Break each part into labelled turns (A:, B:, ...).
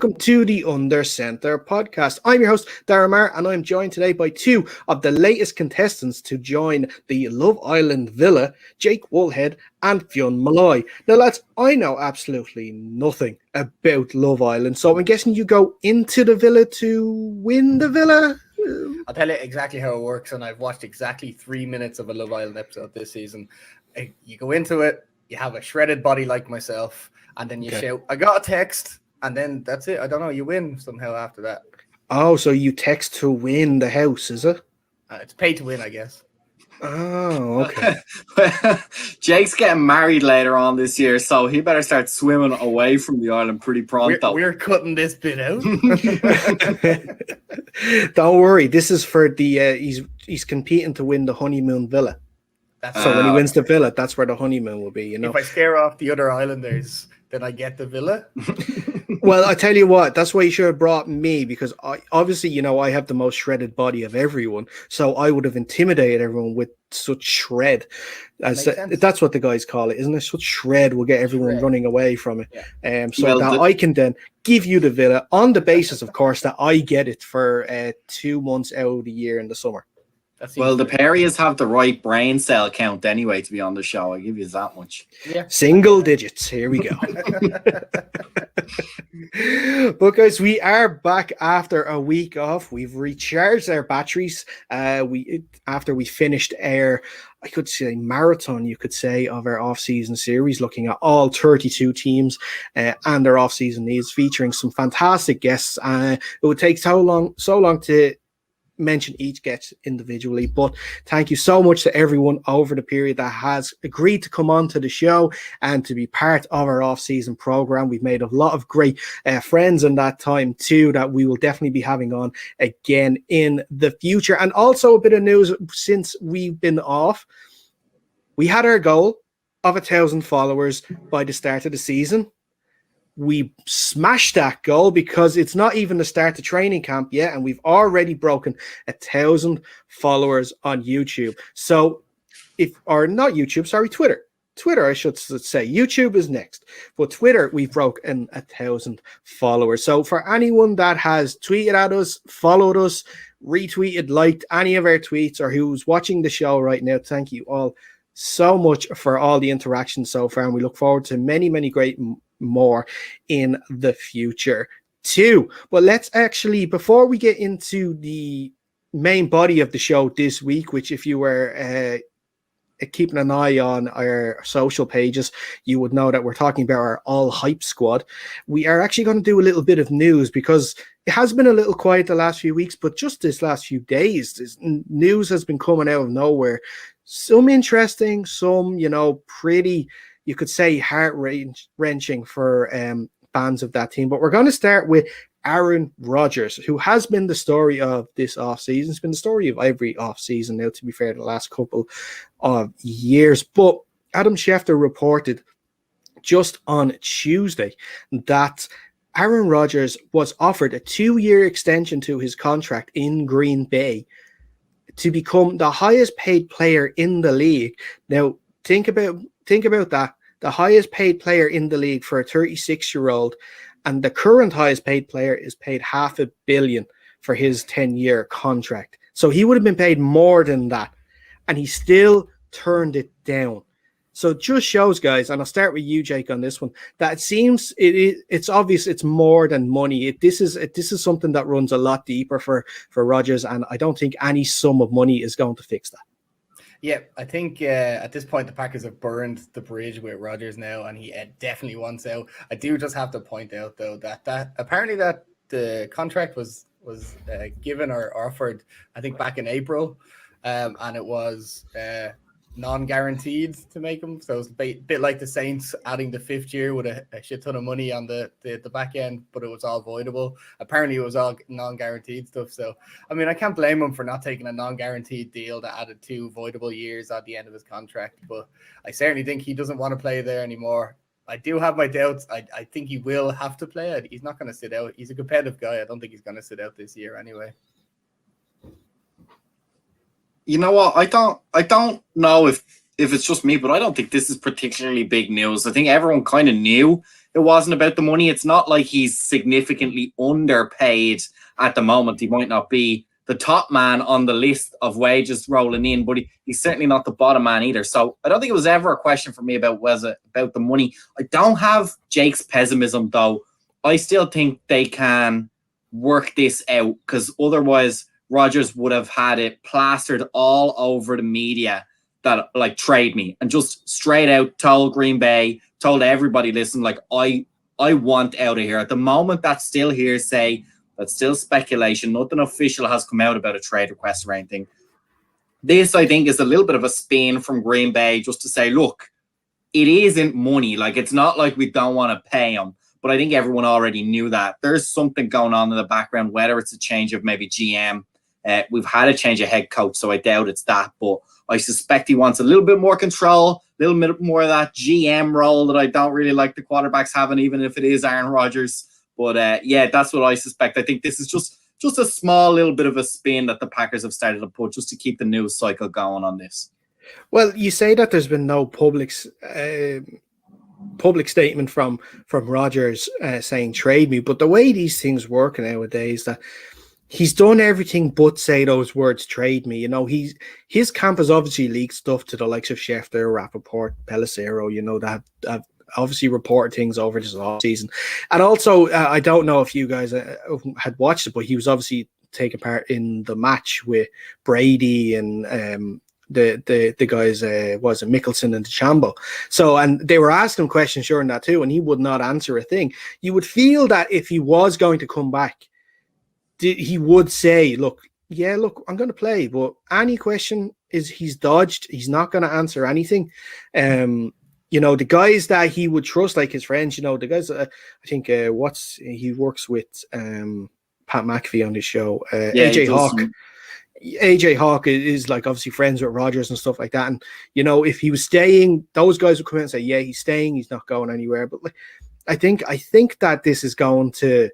A: welcome to the Under Centre podcast. I'm your host, Darren Marr, and I'm joined today by two of the latest contestants to join the Love Island Villa, Jake Woolhead and Fionn Malloy. Now, lads, I know absolutely nothing about Love Island, so I'm guessing you go into the Villa to win the Villa?
B: I'll tell you exactly how it works, and I've watched exactly 3 minutes of a Love Island episode this season. You go into it, you have a shredded body like myself, and then you shout, "I got a text," and then that's it. I don't know, you win somehow after that.
A: Oh, so you text to win the house, is it?
B: It's pay to win, I guess.
A: Oh, okay.
C: Jake's getting married later on this year, so he better start swimming away from the island pretty pronto.
B: We're cutting this bit out.
A: Don't worry, this is for the he's competing to win the honeymoon villa. So when he wins the villa, that's where the honeymoon will be, you know.
B: If I scare off the other islanders, then I get the villa.
A: Well, I tell you what, that's why you should have brought me, because I obviously, you know, I have the most shredded body of everyone, so I would have intimidated everyone with such shred. That's what the guys call it, isn't it? Such shred will get everyone running away from it. Yeah. I can then give you the villa on the basis, of course, that I get it for 2 months out of the year in the summer.
C: Well, the Perriers have the right brain cell count anyway to be on the show. I give you that much.
A: Yeah. Single digits. Here we go. But guys, we are back after a week off. We've recharged our batteries. After we finished our, I could say, marathon, you could say, of our off-season series, looking at all 32 teams and their off-season needs, featuring some fantastic guests. It would take so long to mention each guest individually, but thank you so much to everyone over the period that has agreed to come on to the show and to be part of our off-season program. We've made a lot of great friends in that time too, that we will definitely be having on again in the future. And also a bit of news since we've been off. We had our goal of 1,000 followers by the start of the season. We smashed that goal because it's not even the start of training camp yet, and we've already broken 1,000 followers on YouTube. So Twitter, I should say. YouTube is next, but Twitter, we've broken 1,000 followers. So for anyone that has tweeted at us, followed us, retweeted, liked any of our tweets, or who's watching the show right now, thank you all so much for all the interactions so far, and we look forward to many, many great more in the future too. But let's actually, before we get into the main body of the show this week, which if you were keeping an eye on our social pages, you would know that we're talking about our all hype squad. We are actually going to do a little bit of news, because it has been a little quiet the last few weeks, but just this last few days, this news has been coming out of nowhere. Some interesting, some, you know, pretty, you could say, heart-wrenching for fans of that team. But we're going to start with Aaron Rodgers, who has been the story of this offseason. It's been the story of every offseason now, to be fair, the last couple of years. But Adam Schefter reported just on Tuesday that Aaron Rodgers was offered a 2-year extension to his contract in Green Bay to become the highest paid player in the league. Now, think about that. The highest paid player in the league for a 36-year-old, and the current highest paid player is paid $500 million for his 10-year contract. So he would have been paid more than that, and he still turned it down. So it just shows, guys, and I'll start with you, Jake, on this one, that it seems it's obvious it's more than money. This is something that runs a lot deeper for Rodgers, and I don't think any sum of money is going to fix that.
B: Yeah, I think at this point the Packers have burned the bridge with Rodgers now, and he definitely wants out. I do just have to point out, though, that apparently that the contract was given or offered, I think, back in April, and it was non-guaranteed to make him. So it's a bit like the Saints adding the 5th year with a shit ton of money on the back end, but it was all voidable. Apparently it was all non-guaranteed stuff. So, I mean, I can't blame him for not taking a non-guaranteed deal that added 2 voidable years at the end of his contract. But I certainly think he doesn't want to play there anymore. I do have my doubts. I think he will have to play. He's not going to sit out. He's a competitive guy. I don't think he's going to sit out this year anyway.
C: You know what? I don't know if if it's just me, but I don't think this is particularly big news. I think everyone kind of knew it wasn't about the money. It's not like he's significantly underpaid at the moment. He might not be the top man on the list of wages rolling in, but he's certainly not the bottom man either. So I don't think it was ever a question for me about the money. I don't have Jake's pessimism, though. I still think they can work this out, because otherwise Rodgers would have had it plastered all over the media that, like, trade me, and just straight out told Green Bay, told everybody, listen, like, I want out of here. At the moment, that's still hearsay. That's still speculation. Nothing official has come out about a trade request or anything. This, I think, is a little bit of a spin from Green Bay just to say, look, it isn't money. Like, it's not like we don't want to pay him. But I think everyone already knew that. There's something going on in the background, whether it's a change of maybe GM. We've had a change of head coach, so I doubt it's that. But I suspect he wants a little bit more control, a little bit more of that GM role that I don't really like the quarterbacks having, even if it is Aaron Rodgers. But yeah, that's what I suspect. I think this is just a small little bit of a spin that the Packers have started to put just to keep the news cycle going on this.
A: Well, you say that there's been no public statement from Rodgers saying trade me, but the way these things work nowadays, that he's done everything but say those words, trade me. You know, his camp has obviously leaked stuff to the likes of Schefter, Rappaport, Pelissero, you know, that have obviously reported things over this off season. And also, I don't know if you guys had watched it, but he was obviously taking part in the match with Brady and the guys, was it Mickelson and DeChambeau? So, and they were asking questions during that too, and he would not answer a thing. You would feel that if he was going to come back, he would say, look, I'm going to play, but any question he's dodged. He's not going to answer anything. You know, the guys that he would trust, like his friends, you know, the guys, I think, he works with Pat McAfee on his show, AJ Hawk. AJ Hawk is like obviously friends with Rodgers and stuff like that. And, you know, if he was staying, those guys would come in and say, yeah, he's staying, he's not going anywhere. But like, I think that this is going to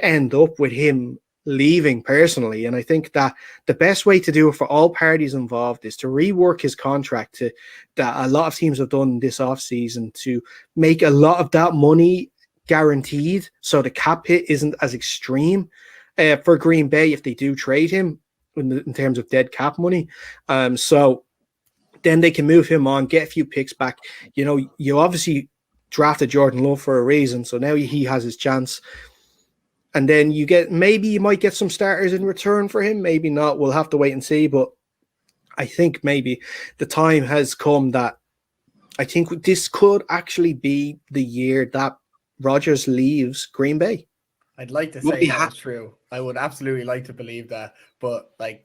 A: end up with him leaving personally. And I think that the best way to do it for all parties involved is to rework his contract that a lot of teams have done this offseason, to make a lot of that money guaranteed so the cap hit isn't as extreme for Green Bay if they do trade him in terms of dead cap money. So then they can move him on, get a few picks back. You know, you obviously drafted Jordan Love for a reason, so now he has his chance. And then maybe you might get some starters in return for him, maybe not. We'll have to wait and see. But I think maybe the time has come that I think this could actually be the year that Rodgers leaves Green Bay.
B: I'd like to say that's true. I would absolutely like to believe that. But, like,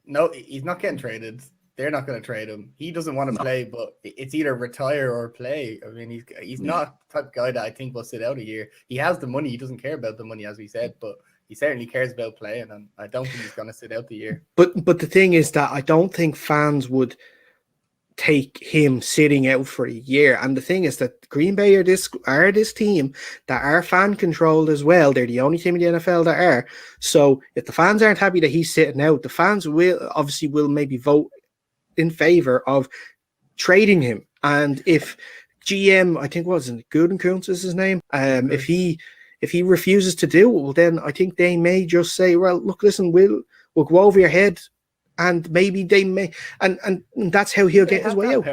B: no, he's not getting traded. They're not going to trade him. He doesn't want to play, but it's either retire or play. I mean, he's not the type of guy that I think will sit out a year. He has the money. He doesn't care about the money, as we said, but he certainly cares about playing, and I don't think he's going to sit out the year. But
A: the thing is that I don't think fans would take him sitting out for a year. And the thing is that Green Bay are this team that are fan controlled as well. They're the only team in the NFL that are. So if the fans aren't happy that he's sitting out, the fans will maybe vote in favor of trading him. And if GM, I think Gutekunst is his name, if he refuses to do it, well, then I think they may just say, well, look, listen, we'll go over your head, and maybe they may, and that's how he'll get his way out.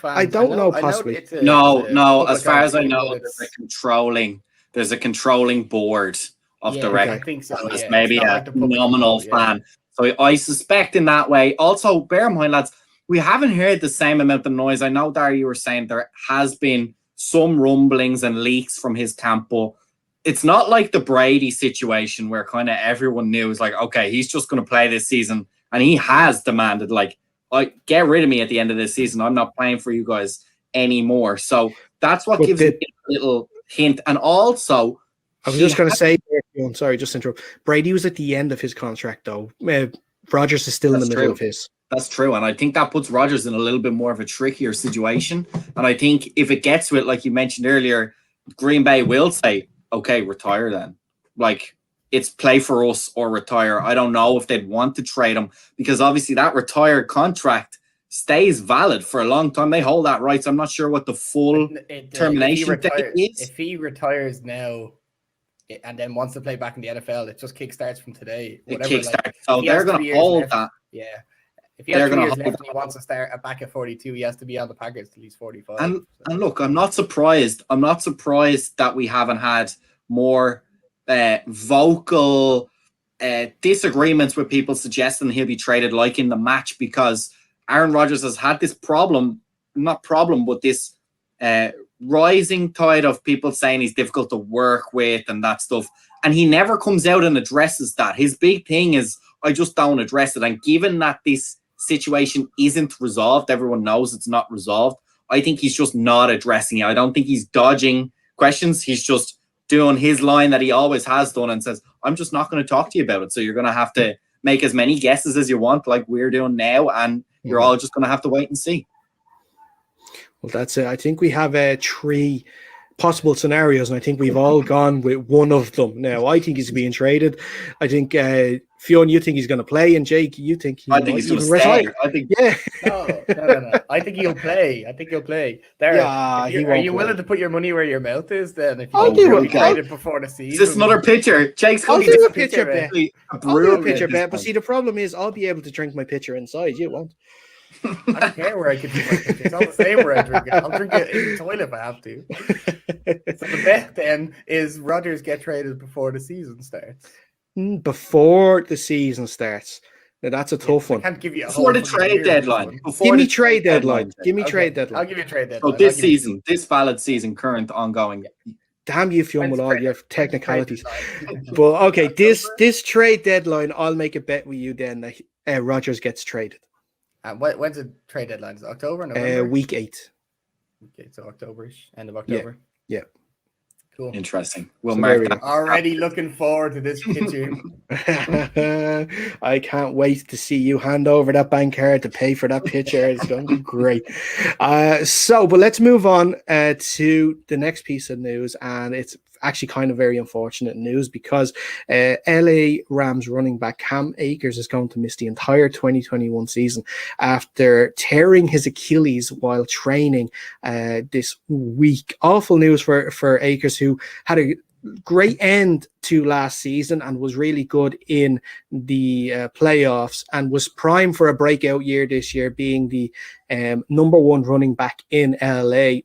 A: I don't know, possibly.
C: No. As far as I know, there's a controlling board of directors.
B: I think so.
C: There's maybe a nominal fan. So I suspect in that way. Also, bear in mind, lads, we haven't heard the same amount of noise. I know, Darry, you were saying there has been some rumblings and leaks from his camp, but it's not like the Brady situation where kind of everyone knew, it's like, okay, he's just going to play this season. And he has demanded, like, get rid of me at the end of this season. I'm not playing for you guys anymore. So that's what gives me a little hint. And also,
A: I was just going to say, I'm sorry, just to interrupt. Brady was at the end of his contract, though. Rodgers is still in the middle of his.
C: That's true. And I think that puts Rodgers in a little bit more of a trickier situation. And I think if it gets to it, like you mentioned earlier, Green Bay will say, okay, retire then. Like, it's play for us or retire. I don't know if they'd want to trade him, because obviously that retired contract stays valid for a long time. They hold that right. So I'm not sure what the full termination date is.
B: If he retires now and then wants to play back in the NFL, it just kickstarts from today.
C: Whatever, so they're going to hold that.
B: Yeah. If he has 3 years left and he wants to start back at 42, he has to be on the Packers till he's 45.
C: And look, I'm not surprised. I'm not surprised that we haven't had more vocal disagreements with people suggesting he'll be traded, like in the match, because Aaron Rodgers has had this but this rising tide of people saying he's difficult to work with and that stuff. And he never comes out and addresses that. His big thing is, I just don't address it. And given that this situation isn't resolved, everyone knows it's not resolved, I think he's just not addressing it. I don't think he's dodging questions. He's just doing his line that he always has done and says, I'm just not going to talk to you about it. So you're going to have to make as many guesses as you want, like we're doing now, and you're all just going to have to wait and see.
A: Well, that's it. I think we have 3 possible scenarios, and I think we've all gone with one of them. Now, I think he's being traded. I think Fionn, you think he's going to play, and Jake, you think
C: I think he's going to stay. I think,
B: No. I think he'll play. There, are you willing to put your money where your mouth is? Then, if
A: I'll do it.
B: Traded before the season,
C: is this another pitcher? Jake's
A: I'll
C: going
A: do
C: to
A: a pitcher bet. I'll do a pitcher bet. But see, the problem is, I'll be able to drink my pitcher inside. You won't.
B: I don't care where I can drink my pitcher. It's all the same where I drink it. I'll drink it in the toilet if I have to. So the bet then is Rodgers get traded before the season starts.
A: Before the season starts. Now that's a tough one.
B: I can't give you a
C: before the trade deadline.
A: Give me trade deadline.
B: Trade deadline. I'll give you a trade deadline.
C: So this season, this valid season, current, ongoing.
A: Damn you, Fionn, with all your technicalities. But okay, this trade deadline, I'll make a bet with you then that Rodgers gets traded.
B: When's the trade deadline? Is it October? November?
A: Week 8.
B: Okay, so October-ish, end of October.
A: Yeah.
B: Cool.
C: Interesting. We'll mark that.
B: Already looking forward to this picture.
A: I can't wait to see you hand over that bank card to pay for that picture. It's going to be great. But let's move on to the next piece of news, and it's actually kind of very unfortunate news because LA Rams running back Cam Akers is going to miss the entire 2021 season after tearing his Achilles while training this week. Awful news for Akers, who had a great end to last season and was really good in the playoffs and was primed for a breakout year this year, being the number 1 running back in LA.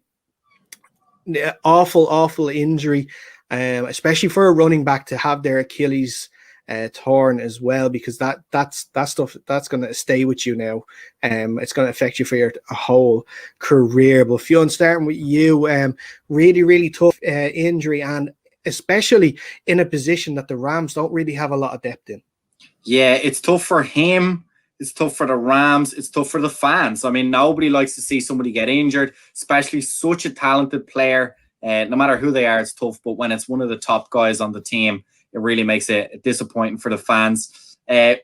A: Awful injury, especially for a running back to have their Achilles torn as well, because that's stuff that's going to stay with you now. It's going to affect you for your whole career. But Fionn, starting with you, really tough injury, and especially in a position that the Rams don't really have a lot of depth in. Yeah,
C: it's tough for him. It's tough for the Rams. It's tough for the fans. I mean, nobody likes to see somebody get injured, especially such a talented player. No matter who they are, it's tough. But when it's one of the top guys on the team, it really makes it disappointing for the fans.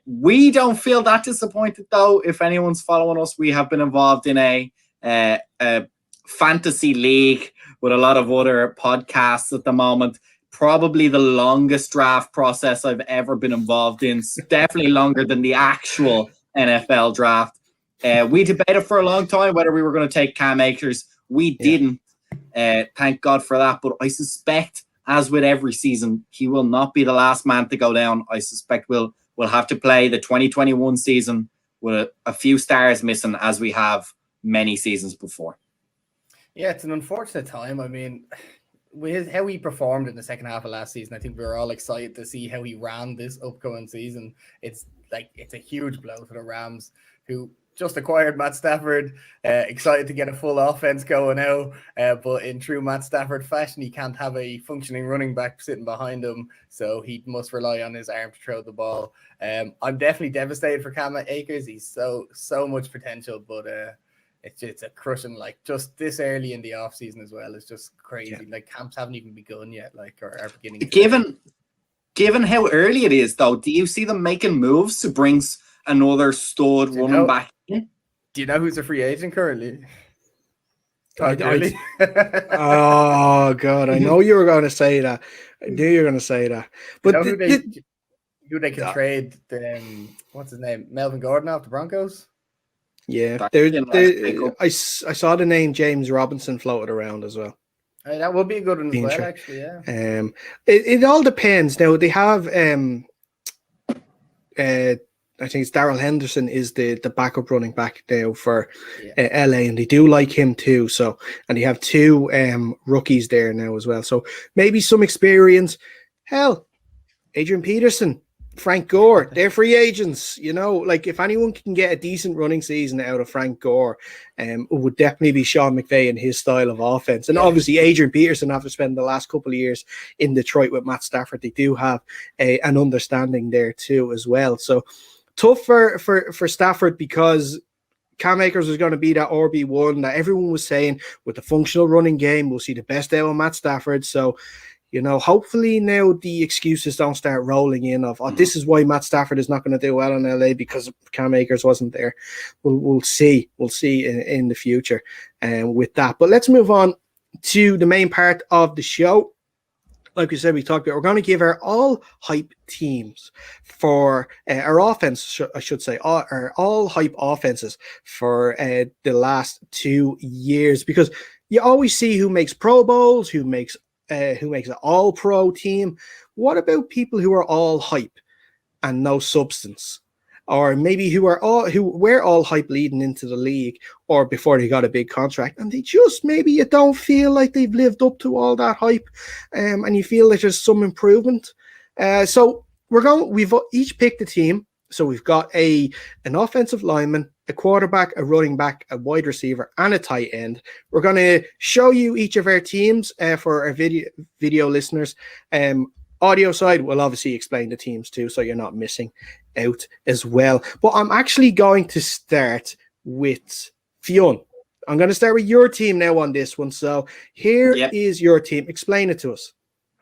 C: We don't feel that disappointed, though. If anyone's following us, we have been involved in a fantasy league with a lot of other podcasts at the moment. Probably the longest draft process I've ever been involved in. Definitely longer than the actual NFL draft. We debated for a long time whether we were going to take Cam Akers. We didn't. Thank God for that. But I suspect, as with every season, he will not be the last man to go down. I suspect we'll have to play the 2021 season with a few stars missing, as we have many seasons before.
B: Yeah, it's an unfortunate time. I mean, with how he performed in the second half of last season, I think we were all excited to see how he ran this upcoming season. It's a huge blow for the Rams, who just acquired Matt Stafford, excited to get a full offense going now, but in true Matt Stafford fashion, he can't have a functioning running back sitting behind him, so he must rely on his arm to throw the ball. I'm definitely devastated for Cam Akers. He's so much potential, but it's a crushing, like, just this early in the off season as well. It's just crazy. Yeah. Like, camps haven't even begun yet, or are beginning.
C: Given how early it is, though, do you see them making moves to bring another stud running back in?
B: Do you know who's a free agent currently?
A: Oh God, I know you were going to say that. I knew you were going to say that. But
B: you know who they can trade? What's his name? Melvin Gordon off the Broncos.
A: Yeah,
C: That'd be a nice pickup.
A: I saw the name James Robinson floated around as well.
B: That would be a good one as
A: Being
B: well,
A: sure.
B: actually. Yeah.
A: It all depends. Now they have I think it's Darrell Henderson is the backup running back now for LA, and they do like him too. So, and they have two rookies there now as well. So maybe some experience. Hell, Adrian Peterson, Frank Gore, they're free agents. You know, like if anyone can get a decent running season out of Frank Gore, it would definitely be Sean McVay and his style of offense. And obviously Adrian Peterson, after spending the last couple of years in Detroit with Matt Stafford, they do have an understanding there too as well. So tough for Stafford because Cam Akers was going to be that RB1 that everyone was saying with the functional running game. We'll see the best out of Matt Stafford. So, you know, hopefully now the excuses don't start rolling in of, this is why Matt Stafford is not going to do well in LA because Cam Akers wasn't there. We'll see. We'll see in the future with that. But let's move on to the main part of the show. Like we said, we talked about, we're going to give our all hype teams for our offense, I should say, our all hype offenses for the last 2 years, because you always see who makes Pro Bowls, who makes an all pro team. What about people who are all hype and no substance? Or maybe who were all hype leading into the league or before they got a big contract, and they just, maybe you don't feel like they've lived up to all that hype, and you feel like there's some improvement. So we've each picked a team. So we've got an offensive lineman, a quarterback, a running back, a wide receiver, and a tight end. We're going to show you each of our teams for our video listeners. Audio side, we'll obviously explain the teams too, so you're not missing out as well. But I'm actually going to start with Fionn. I'm going to start with your team now on this one. So here is your team. Explain it to us.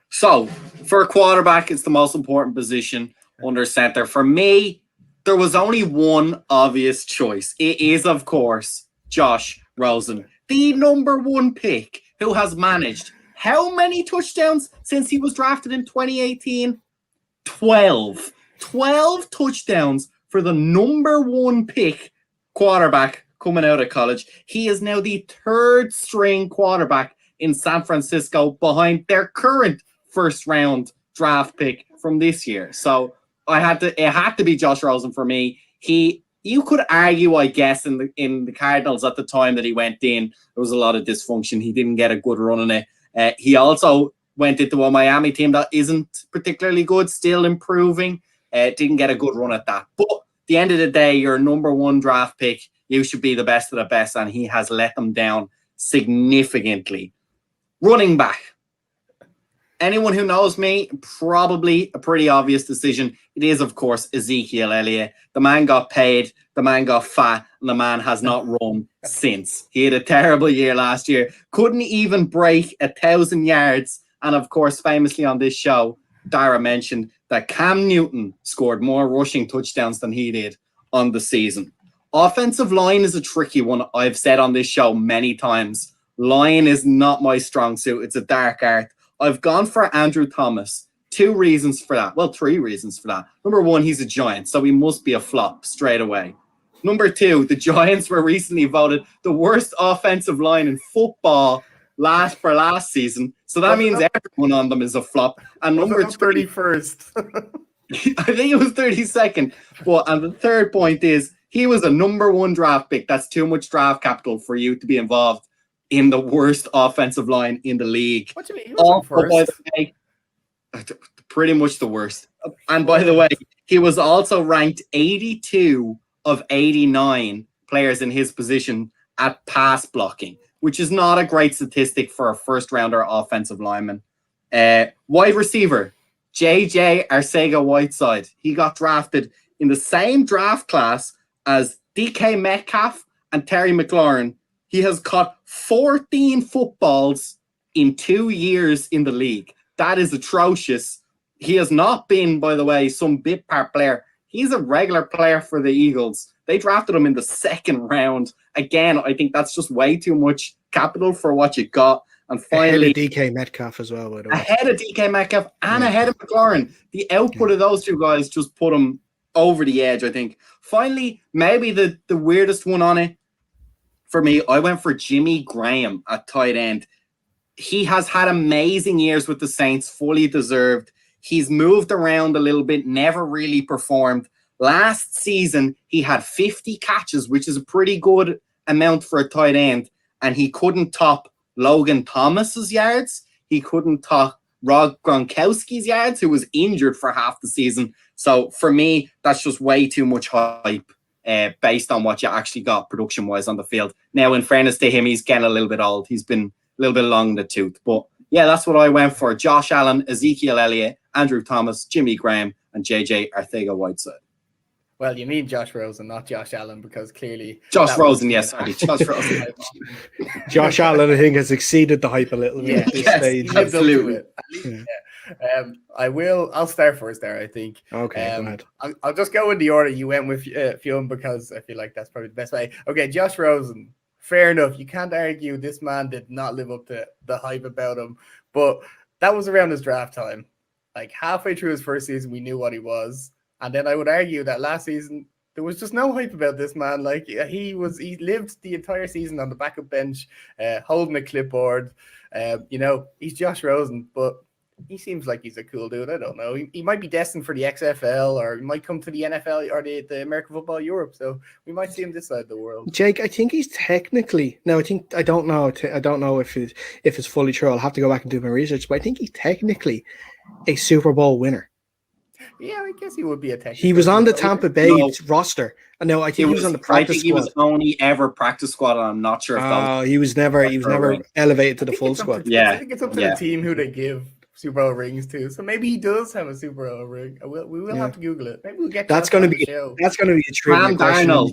C: So for a quarterback, it's the most important position under center. For me, there was only one obvious choice. It is, of course, Josh Rosen, the number one pick, who has managed how many touchdowns since he was drafted in 2018? 12. 12 touchdowns for the number one pick quarterback coming out of college. He is now the third string quarterback in San Francisco behind their current first round draft pick from this year. So it had to be Josh Rosen for me. You could argue, I guess, in the Cardinals at the time that he went in, there was a lot of dysfunction. He didn't get a good run in it. He also went into a Miami team that isn't particularly good, still improving. Didn't get a good run at that. But at the end of the day, your number one draft pick, you should be the best of the best, and he has let them down significantly. Running back. Anyone who knows me, probably a pretty obvious decision. It is, of course, Ezekiel Elliott. The man got paid, the man got fat, and the man has not run since. He had a terrible year last year. Couldn't even break 1,000 yards. And, of course, famously on this show, Dara mentioned that Cam Newton scored more rushing touchdowns than he did on the season. Offensive line is a tricky one. I've said on this show many times. Line is not my strong suit. It's a dark art. I've gone for Andrew Thomas. 2 reasons for that. Well, 3 reasons for that. Number 1, he's a Giant, so he must be a flop straight away. Number 2, the Giants were recently voted the worst offensive line in football last season. So that means everyone on them is a flop. And number 3,
B: 31st.
C: I think it was 32nd. And the third point is he was a number 1 draft pick. That's too much draft capital for you to be involved in the worst offensive line in the league.
B: What do you mean? He wasn't first.
C: Pretty much the worst. And by the way, he was also ranked 82 of 89 players in his position at pass blocking, which is not a great statistic for a first-rounder offensive lineman. Wide receiver, J.J. Arcega-Whiteside. He got drafted in the same draft class as DK Metcalf and Terry McLaurin. He has caught 14 footballs in 2 years in the league. That is atrocious. He has not been, by the way, some bit part player. He's a regular player for the Eagles. They drafted him in the 2nd round. Again, I think that's just way too much capital for what you got. And finally,
A: ahead of DK Metcalf as well, by the way.
C: Ahead of DK Metcalf and ahead of McLaurin. The output of those 2 guys just put him over the edge, I think. Finally, maybe the weirdest one on it for me, I went for Jimmy Graham at tight end. He has had amazing years with the Saints, fully deserved. He's moved around a little bit, never really performed. Last season, he had 50 catches, which is a pretty good amount for a tight end, and he couldn't top Logan Thomas's yards. He couldn't top Rob Gronkowski's yards, who was injured for half the season. So for me, that's just way too much hype based on what you actually got production-wise on the field. Now, in fairness to him, he's getting a little bit old. He's been a little bit long in the tooth. But yeah, that's what I went for. Josh Allen, Ezekiel Elliott, Andrew Thomas, Jimmy Graham, and JJ Arcega-Whiteside.
B: Well, you mean Josh Rosen, not Josh Allen, because clearly...
C: Josh Rosen, yes. Sorry, Josh Rosen.
A: Josh Allen, I think, has exceeded the hype a little bit at this stage.
C: Absolutely.
B: I'll start first there, I think.
A: Okay, go ahead.
B: I'll just go in the order you went with Fionn, because I feel like that's probably the best way. Okay, Josh Rosen, fair enough. You can't argue this man did not live up to the hype about him, but that was around his draft time. Like halfway through his first season, we knew what he was. And then I would argue that last season, there was just no hype about this man. Like he lived the entire season on the backup bench, holding a clipboard. He's Josh Rosen, but he seems like he's a cool dude. I don't know. He might be destined for the XFL, or he might come to the NFL or the American Football Europe. So we might see him this side of the world.
A: Jake, I think he's technically I don't know if it's fully true. I'll have to go back and do my research, but I think he's technically a Super Bowl winner.
B: Yeah, I guess he would be a technical.
A: He was on the Tampa Bay roster. No, I think he was on the practice squad.
C: He was only ever practice squad, and I'm not sure if that was...
A: He was never elevated to the full squad.
B: I think it's up to the team who they give Super Bowl rings to. So maybe he does have a Super Bowl ring. We will have to Google it. Maybe we'll get
A: that's going to be a trivia question.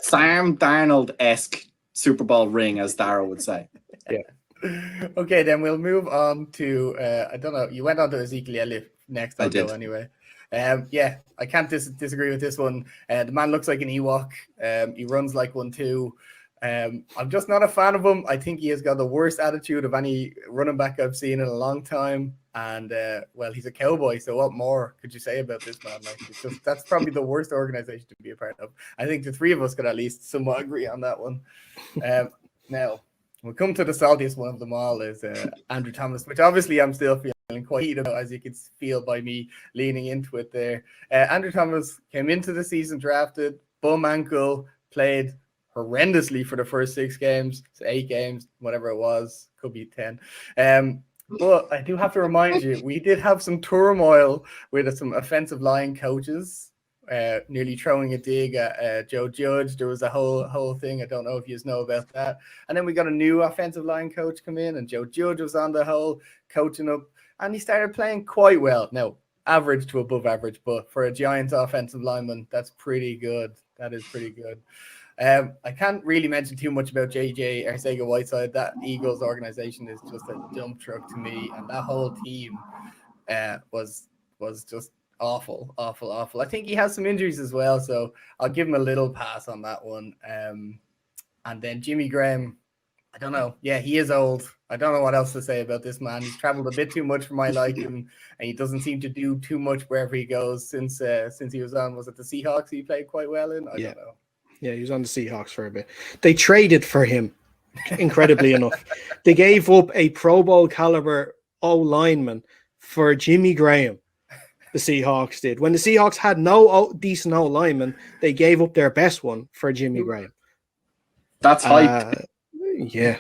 C: Sam Darnold-esque Super Bowl ring, as Dara would say.
A: Yeah.
B: Okay, then we'll move on to I don't know. You went on to Ezekiel Elliott next. I did anyway. I can't disagree with this one. The man looks like an Ewok. He runs like one too. I'm just not a fan of him. I think he has got the worst attitude of any running back I've seen in a long time. And he's a cowboy. So what more could you say about this man? Like, that's probably the worst organization to be a part of. I think the three of us could at least somewhat agree on that one. Now we'll come to the saltiest one of them all is Andrew Thomas, which obviously I'm still feeling quite about, as you can feel by me leaning into it there. Andrew Thomas came into the season drafted, bum ankle, played horrendously for the first 6 games, 8 games, whatever it was, could be 10. But I do have to remind you, we did have some turmoil with some offensive line coaches nearly throwing a dig at Joe Judge. There was a whole thing. I don't know if you know about that. And then we got a new offensive line coach come in, and Joe Judge was on the whole coaching up, and he started playing quite well. Now, average to above average, but for a Giants offensive lineman, that's pretty good. That is pretty good. I can't really mention too much about JJ Arcega-Whiteside. That Eagles organization is just a dump truck to me, and that whole team was just awful. I think he has some injuries as well, so I'll give him a little pass on that one. And then Jimmy Graham, I don't know. Yeah, he is old. I don't know what else to say about this man. He's traveled a bit too much for my liking, and he doesn't seem to do too much wherever he goes since he was on. Was it the Seahawks he played quite well in? I don't know.
A: Yeah, he was on the Seahawks for a bit. They traded for him, incredibly enough. They gave up a Pro Bowl caliber O-lineman for Jimmy Graham. The Seahawks did. When the Seahawks had no decent O-lineman, they gave up their best one for Jimmy Graham.
C: That's hype.
A: Yeah.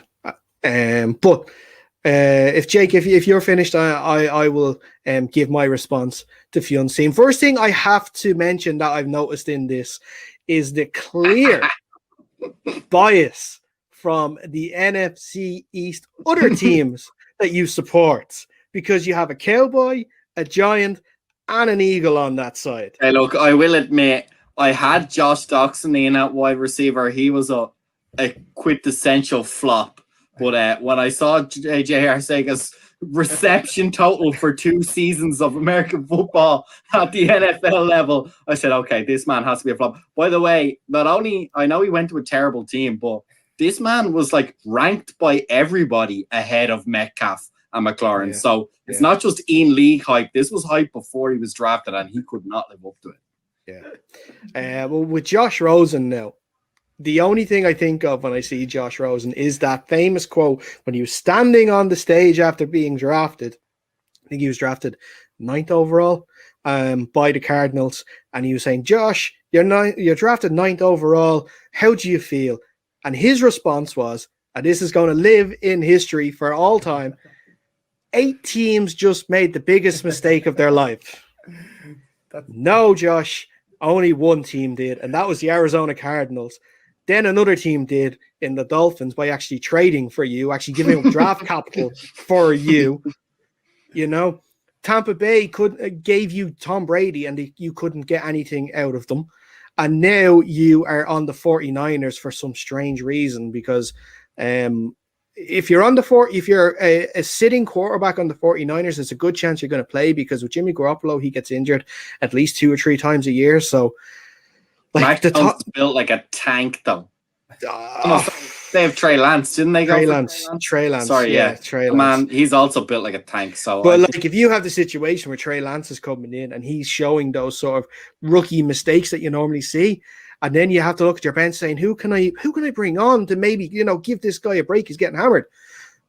A: But if Jake, if you're finished, I will give my response to Fionn. First thing I have to mention that I've noticed in this is the clear bias from the NFC East other teams that you support, because you have a Cowboy, a Giant, and an Eagle on that side.
C: Hey, look, I will admit, I had Josh Doxson in at wide receiver. He was a quintessential flop. But when I saw JJ Arcega's reception total for 2 seasons of American football at the NFL level, I said, okay, this man has to be a flop. By the way, not only, I know he went to a terrible team, but this man was like ranked by everybody ahead of Metcalf and McLaurin. So it's not just in league hype. This was hype before he was drafted, and he could not live up to it.
A: Well, with Josh Rosen now, the only thing I think of when I see Josh Rosen is that famous quote when he was standing on the stage after being drafted. I think he was drafted 9th overall by the Cardinals, and he was saying, "Josh, you're drafted 9th overall. How do you feel?" And his response was, and this is going to live in history for all time, 8 teams just made the biggest mistake of their life. No, Josh, only one team did, and that was the Arizona Cardinals. Then another team did in the Dolphins by actually trading for you, actually giving up draft capital for you. You know, Tampa Bay gave you Tom Brady and you couldn't get anything out of them. And now you are on the 49ers for some strange reason because if you're a sitting quarterback on the 49ers, there's a good chance you're going to play because with Jimmy Garoppolo, he gets injured at least 2 or 3 times a year. So
C: like the top built like a tank though. They have Trey Lance, didn't they?
A: Trey Lance.
C: Sorry, yeah.
A: Trey Lance.
C: Man, he's also built like a tank. So,
A: but if you have the situation where Trey Lance is coming in and he's showing those sort of rookie mistakes that you normally see, and then you have to look at your bench saying, who can I bring on to maybe give this guy a break? He's getting hammered.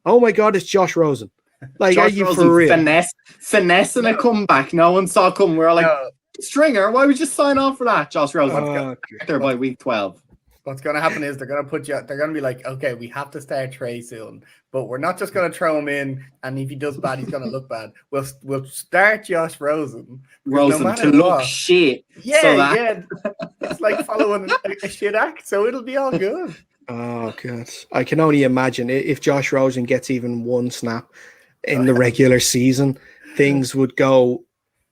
A: Oh my God, it's Josh Rosen. Like, Josh are you Rosen for real?
C: Finessing a comeback. No one saw coming. We're like, Stringer, why would you sign on for that? Josh Rosen there by week 12.
B: What's going to happen is they're going to be like, okay, we have to start Trey soon, but we're not just going to throw him in, and if he does bad, he's going to look bad. We'll start Josh Rosen
C: to look shit.
B: Yeah. It's like following a shit act, so it'll be all good.
A: Oh, God. I can only imagine if Josh Rosen gets even one snap in the regular season, things would go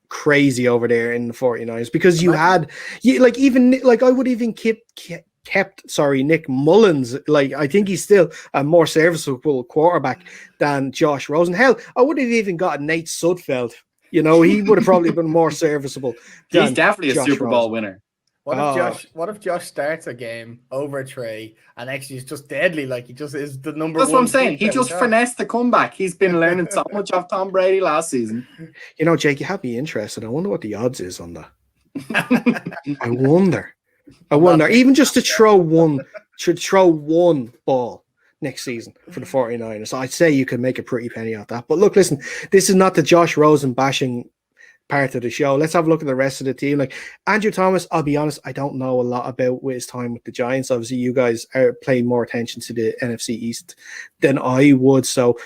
A: crazy over there in the 49ers because I would even kept Nick Mullins. Like, I think he's still a more serviceable quarterback than Josh Rosen. Hell, I would have even got Nate Sudfeld. He would have probably been more serviceable.
C: He's definitely a Super Bowl winner.
B: What if Josh starts a game over Trey and actually is just deadly? Like, he just is the number one.
C: That's what I'm saying. He just finessed the comeback. He's been learning so much off Tom Brady last season.
A: Jake, you have me interested. I wonder what the odds is on that. I wonder. Even just to throw one ball next season for the 49ers. I'd say you could make a pretty penny off that. But look, listen, this is not the Josh Rosen bashing part of the show. Let's have a look at the rest of the team. Like Andrew Thomas, I'll be honest, I don't know a lot about his time with the Giants. Obviously, you guys are paying more attention to the NFC East than I would. So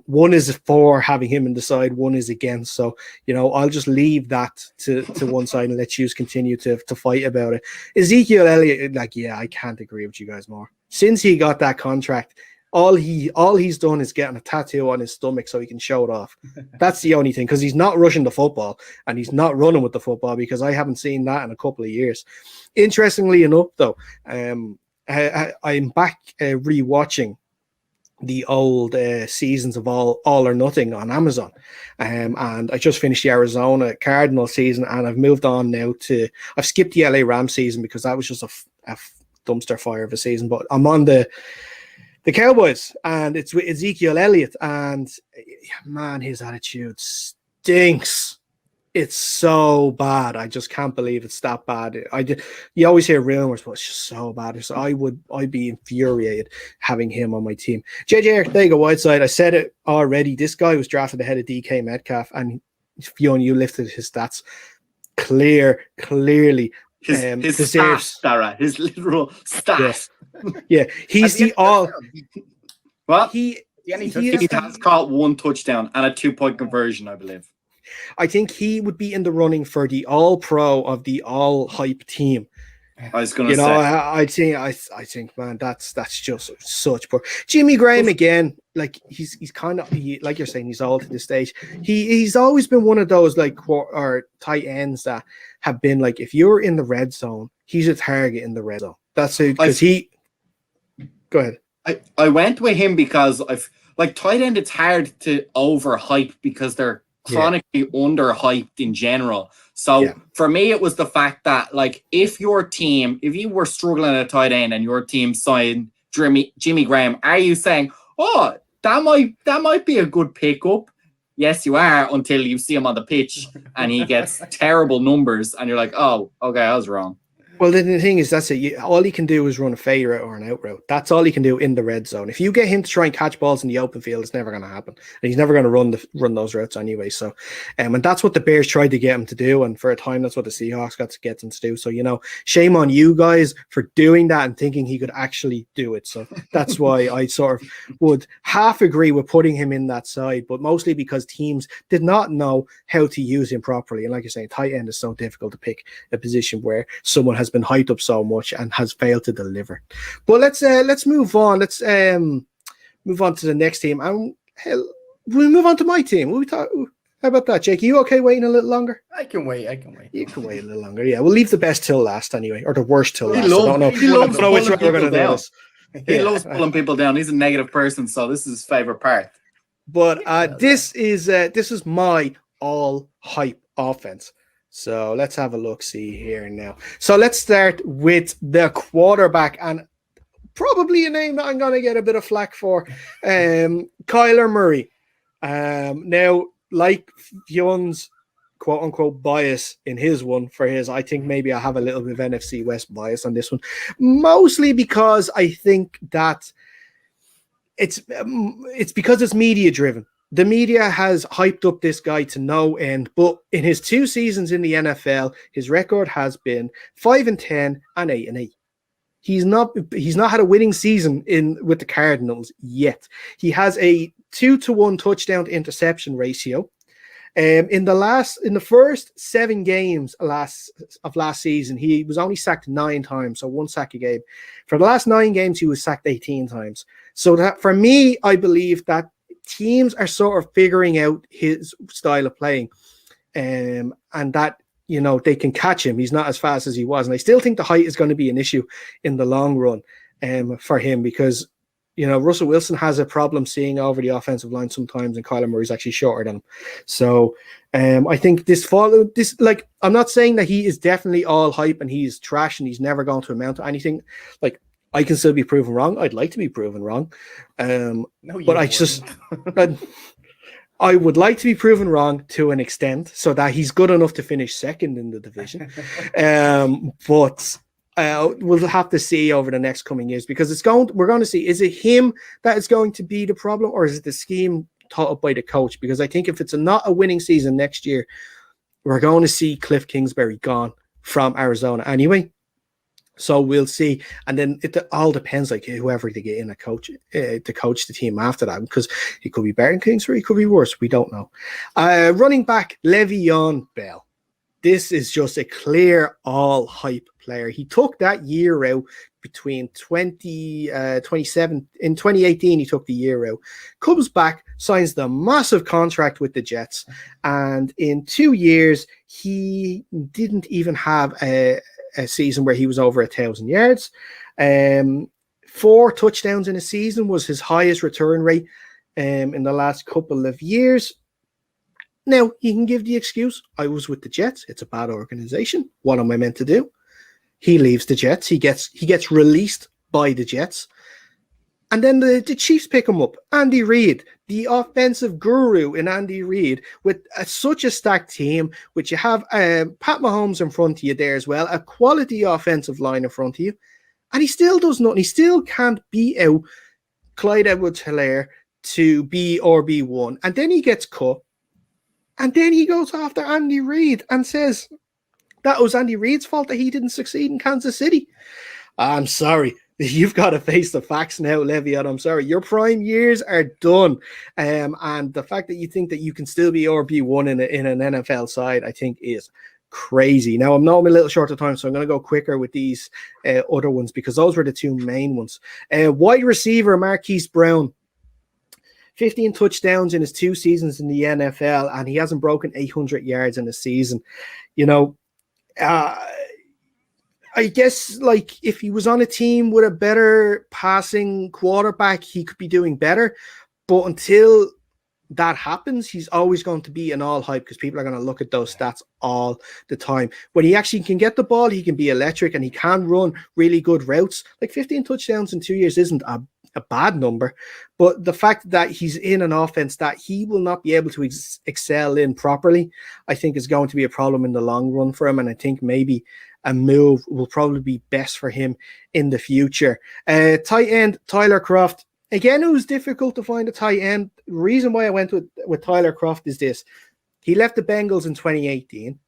A: one is for having him in the side, one is against. So, I'll just leave that to one side and let you continue to fight about it. Ezekiel Elliott, I can't agree with you guys more. Since he got that contract, all he's done is getting a tattoo on his stomach so he can show it off. That's the only thing, because he's not rushing the football and he's not running with the football, because I haven't seen that in a couple of years. Interestingly enough, though, I'm back rewatching the old seasons of All or Nothing on Amazon, and I just finished the Arizona Cardinal season, and I've moved on now I've skipped the LA Rams season because that was just a dumpster fire of a season, but I'm on the Cowboys, and it's with Ezekiel Elliott, and man, his attitude stinks. It's so bad. I just can't believe it's that bad. You always hear rumors, but it's just so bad. So I'd be infuriated having him on my team. JJ Arcega-Whiteside, I said it already. This guy was drafted ahead of DK Metcalf, and Fionn, you lifted his stats. Clearly.
C: His stats, Sarah. His literal stats.
A: Yeah, he's the all.
C: Well, he has caught 1 touchdown and a 2-point conversion, I believe.
A: I think he would be in the running for the all-pro of the all-hype team.
C: I was going to say.
A: I think, man, that's just such poor. Jimmy Graham again, like he's kind of like you're saying, he's all to the stage. He's always been one of those or tight ends that have been like, if you're in the red zone, he's a target in the red zone. That's it, because Go ahead.
C: I went with him because tight end, it's hard to overhype because they're chronically underhyped in general. So for me, it was the fact that if you were struggling at a tight end and your team signed Jimmy Graham, are you saying, oh, that might be a good pickup? Yes, you are, until you see him on the pitch and he gets terrible numbers and you're like, oh, okay, I was wrong.
A: Well, the thing is, that's it. All he can do is run a fade route or an out route. That's all he can do in the red zone. If you get him to try and catch balls in the open field, it's never going to happen. And he's never going to run those routes anyway. So, and that's what the Bears tried to get him to do. And for a time, that's what the Seahawks got to get him to do. So, shame on you guys for doing that and thinking he could actually do it. So that's why I sort of would half agree with putting him in that side, but mostly because teams did not know how to use him properly. And like you're saying, tight end is so difficult to pick a position where someone has been hyped up so much and has failed to deliver. But let's move on. Let's move on to the next team, and we'll move on to my team. How about that, Jake? Are you okay waiting a little longer?
B: I can wait.
A: You can wait a little longer. Yeah, we'll leave the best till last anyway, or the worst till last.
C: He loves
A: which way we're going to do this.
C: He loves pulling people down. He's a negative person, so this is his favorite part.
A: But this is my all hype offense. So let's have a look, see here now. So let's start with the quarterback, and probably a name that I'm going to get a bit of flack for, Kyler Murray. Now, like Fion's quote-unquote bias in his one for his, I think maybe I have a little bit of NFC West bias on this one, mostly because I think that it's because it's media-driven. The media has hyped up this guy to no end, but in his 2 seasons in the NFL, his record has been 5-10 and 8-8. He's not had a winning season with the Cardinals yet. He has a 2-to-1 touchdown to interception ratio. In the first 7 games of last season, he was only sacked 9 times, so 1 sack a game. For the last 9 games, he was sacked 18 times. So that, for me, I believe that teams are sort of figuring out his style of playing, and that they can catch him. He's not as fast as he was, and I still think the height is going to be an issue in the long run for him, because Russell Wilson has a problem seeing over the offensive line sometimes, and Kyler Murray's actually shorter than him. So I think I'm not saying that he is definitely all hype and he's trash and he's never going to amount to anything. Like, I can still be proven wrong. I'd like to be proven wrong. But I would like to be proven wrong to an extent so that he's good enough to finish second in the division. But we'll have to see over the next coming years, because we're going to see, is it him that is going to be the problem, or is it the scheme taught up by the coach? Because I think if it's not a winning season next year, we're going to see Cliff Kingsbury gone from Arizona anyway. So we'll see. And then it all depends, like whoever they get in to coach the team after that, because he could be better than Kingsbury, he could be worse. We don't know. Running back Le'Veon Bell. This is just a clear all hype player. He took that year out between 2017. In 2018, he took the year out, comes back, signs the massive contract with the Jets. And in 2 years, he didn't even have a season where he was over 1,000 yards. 4 touchdowns in a season was his highest return rate in the last couple of years. Now, he can give the excuse, I was with the Jets. It's a bad organization. What am I meant to do? He leaves the Jets. He gets released by the Jets. And then the Chiefs pick him up. Andy Reid, the offensive guru in Andy Reid, with such a stacked team, which you have Pat Mahomes in front of you there as well, a quality offensive line in front of you, and he still does nothing. He still can't beat out Clyde Edwards-Helaire to be RB1. And then he gets cut. And then he goes after Andy Reid and says that was Andy Reid's fault that he didn't succeed in Kansas City. I'm sorry. You've got to face the facts now, Le'Veon. I'm sorry. Your prime years are done. And the fact that you think that you can still be RB1 in an NFL side, I think is crazy. Now, I'm a little short of time, so I'm going to go quicker with these other ones, because those were the 2 main ones. Wide receiver Marquise Brown. 15 touchdowns in his 2 seasons in the NFL, and he hasn't broken 800 yards in a season. I guess, like, if he was on a team with a better passing quarterback, he could be doing better. But until that happens, he's always going to be an all hype, because people are going to look at those stats all the time. When he actually can get the ball, he can be electric, and he can run really good routes. Like, 15 touchdowns in 2 years isn't a a bad number, but the fact that he's in an offense that he will not be able to excel in properly, I think is going to be a problem in the long run for him. And I think maybe a move will probably be best for him in the future. Tight end Tyler Kroft. Again, it was difficult to find a tight end. The reason why I went with Tyler Kroft is this. He left the Bengals in 2018.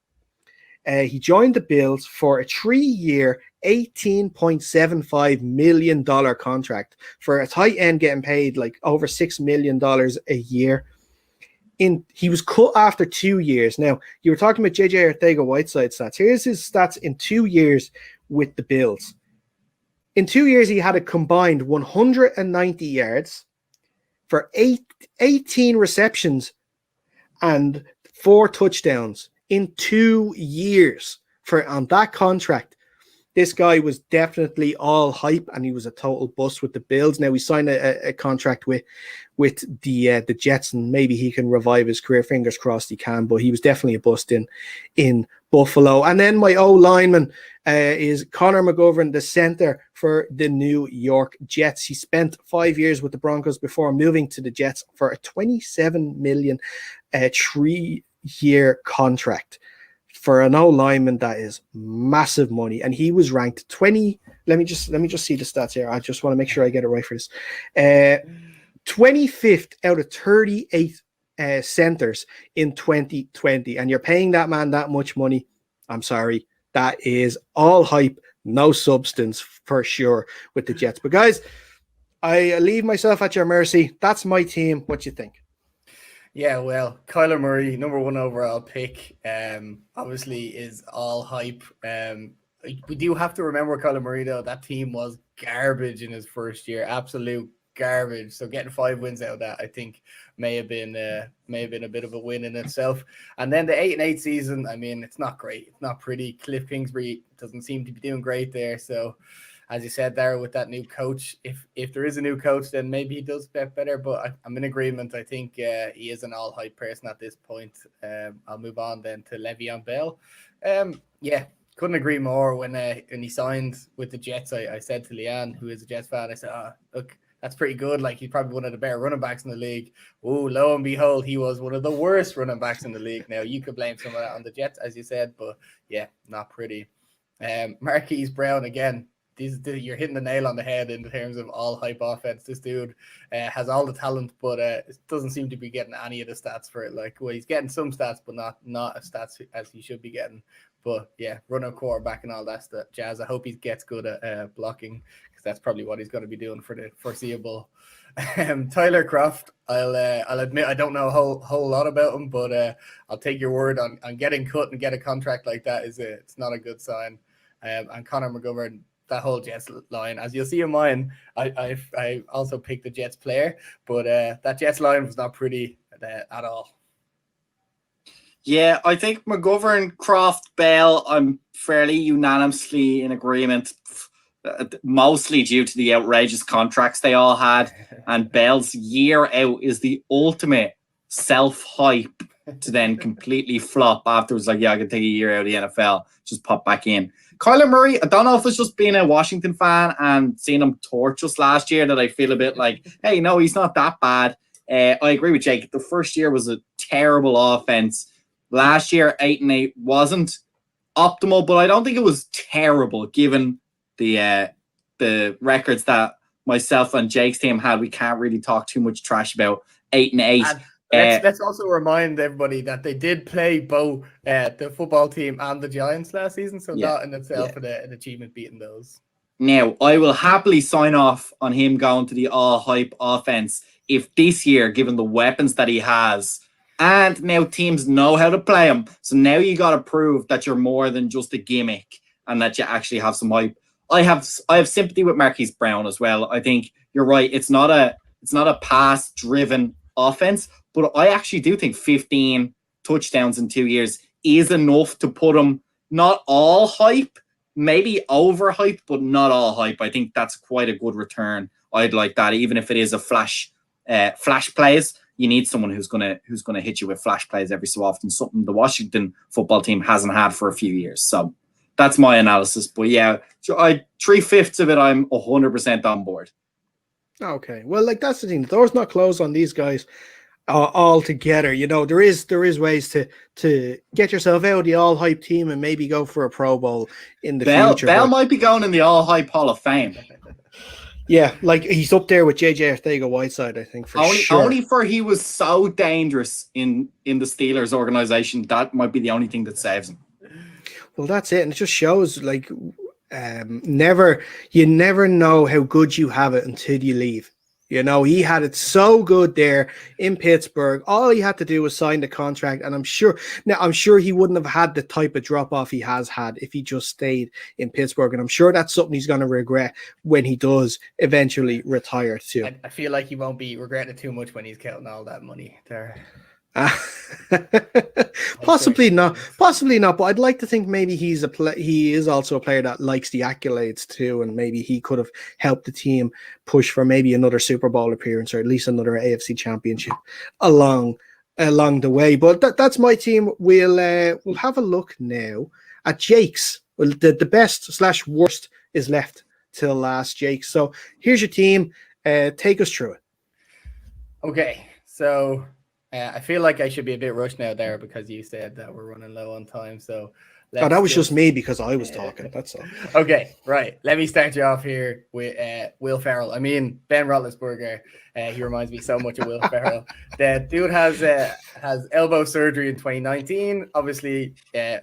A: He joined the Bills for a 3-year, $18.75 million contract for a tight end getting paid like over $6 million a year. He was cut after 2 years. Now, you were talking about JJ Arcega-Whiteside stats. Here's his stats in 2 years with the Bills. In 2 years, he had a combined 190 yards for 18 receptions and 4 touchdowns in 2 years on that contract. This guy was definitely all hype, and he was a total bust with the Bills. Now, we signed a contract with the Jets, and maybe he can revive his career. Fingers crossed he can, but he was definitely a bust in Buffalo. And then my O-lineman is Connor McGovern, the center for the New York Jets. He spent 5 years with the Broncos before moving to the Jets for a $27 million 3-year contract. For an O-lineman, that is massive money. And he was ranked 20. Let me just see the stats here. I just want to make sure I get it right for this. 25th out of 38 centers in 2020. And you're paying that man that much money. I'm sorry. That is all hype, no substance for sure with the Jets. But guys, I leave myself at your mercy. That's my team. What do you think?
B: Yeah, well, Kyler Murray, number 1 overall pick, obviously is all hype. We do have to remember Kyler Murray, though. That team was garbage in his first year, absolute garbage. So getting 5 wins out of that, I think, may have been a bit of a win in itself. And then the 8-8 season, I mean, it's not great. It's not pretty. Cliff Kingsbury doesn't seem to be doing great there. So, as you said there, with that new coach, if there is a new coach, then maybe he does get better. But I'm in agreement. I think he is an all-hype person at this point. I'll move on then to Le'Veon Bell. Yeah, couldn't agree more. When he signed with the Jets, I said to Leanne, who is a Jets fan, I said, look, that's pretty good. Like, he's probably one of the better running backs in the league. Oh, lo and behold, he was one of the worst running backs in the league. Now, you could blame some of that on the Jets, as you said, but yeah, not pretty. Marquise Brown, again, you're hitting the nail on the head in terms of all hype offense. This dude has all the talent, but it doesn't seem to be getting any of the stats for it. Like, well, he's getting some stats, but not as stats as he should be getting. But yeah, running quarterback and all that stuff, jazz. I hope he gets good at blocking, because that's probably what he's going to be doing for the foreseeable. Tyler Kroft, I'll admit I don't know a whole lot about him, but I'll take your word on getting cut and get a contract like that. It's not a good sign. And Connor McGovern, that whole Jets line, as you'll see in mine, I also picked the Jets player, but that Jets line was not pretty at all.
C: Yeah, I think McGovern, Kroft, Bell, I'm fairly unanimously in agreement, mostly due to the outrageous contracts they all had. And Bell's year out is the ultimate self-hype to then completely flop afterwards. Like, yeah, I can take a year out of the NFL, just pop back in. Kyler Murray, I don't know if it's just being a Washington fan and seeing him torch us last year that I feel a bit like, hey, no, he's not that bad. I agree with Jake. The first year was a terrible offense. Last year, 8-8 wasn't optimal, but I don't think it was terrible given the records that myself and Jake's team had. We can't really talk too much trash about 8-8.
B: Let's also remind everybody that they did play both the football team and the Giants last season, so that in itself an achievement beating those.
C: Now, I will happily sign off on him going to the all-hype offense if this year, given the weapons that he has, and now teams know how to play him. So now you got to prove that you're more than just a gimmick and that you actually have some hype. I have sympathy with Marquise Brown as well. I think you're right. It's not a pass-driven offense, but I actually do think 15 touchdowns in 2 years is enough to put him not all hype, maybe over hype, but not all hype. I think that's quite a good return. I'd like that, even if it is a flash plays. You need someone who's gonna hit you with flash plays every so often, something the Washington football team hasn't had for a few years. So that's my analysis. But yeah, 3/5 of it, I'm 100% on board.
A: Okay, well, like that's the thing. The door's not closed on these guys all together. You know, there is ways to get yourself out of the all hype team and maybe go for a Pro Bowl in the future.
C: Bell
A: But
C: might be going in the all hype Hall of Fame.
A: yeah, like he's up there with JJ Arcega-Whiteside, I think, for sure.
C: Only for he was so dangerous in the Steelers organization. That might be the only thing that saves him.
A: Well, that's it, and it just shows like you never know how good you have it until you leave. You know, he had it so good there in Pittsburgh. All he had to do was sign the contract, and I'm sure he wouldn't have had the type of drop off he has had if he just stayed in Pittsburgh. And I'm sure that's something he's going to regret when he does eventually retire too.
B: I feel like he won't be regretting it too much when he's counting all that money there.
A: Possibly not, but I'd like to think maybe he is also a player that likes the accolades too, and maybe he could have helped the team push for maybe another Super Bowl appearance or at least another AFC championship along the way. But that's my team. We'll have a look now at Jake's. Well, the best / worst is left till last, Jake. So here's your team. Take us through it.
B: Okay, so I feel like I should be a bit rushed now there because you said that we're running low on time. So
A: that was just me because I was talking. That's all.
B: Okay, right. Let me start you off here with Will Ferrell. I mean, Ben Roethlisberger. He reminds me so much of Will Ferrell. The dude has elbow surgery in 2019. Obviously,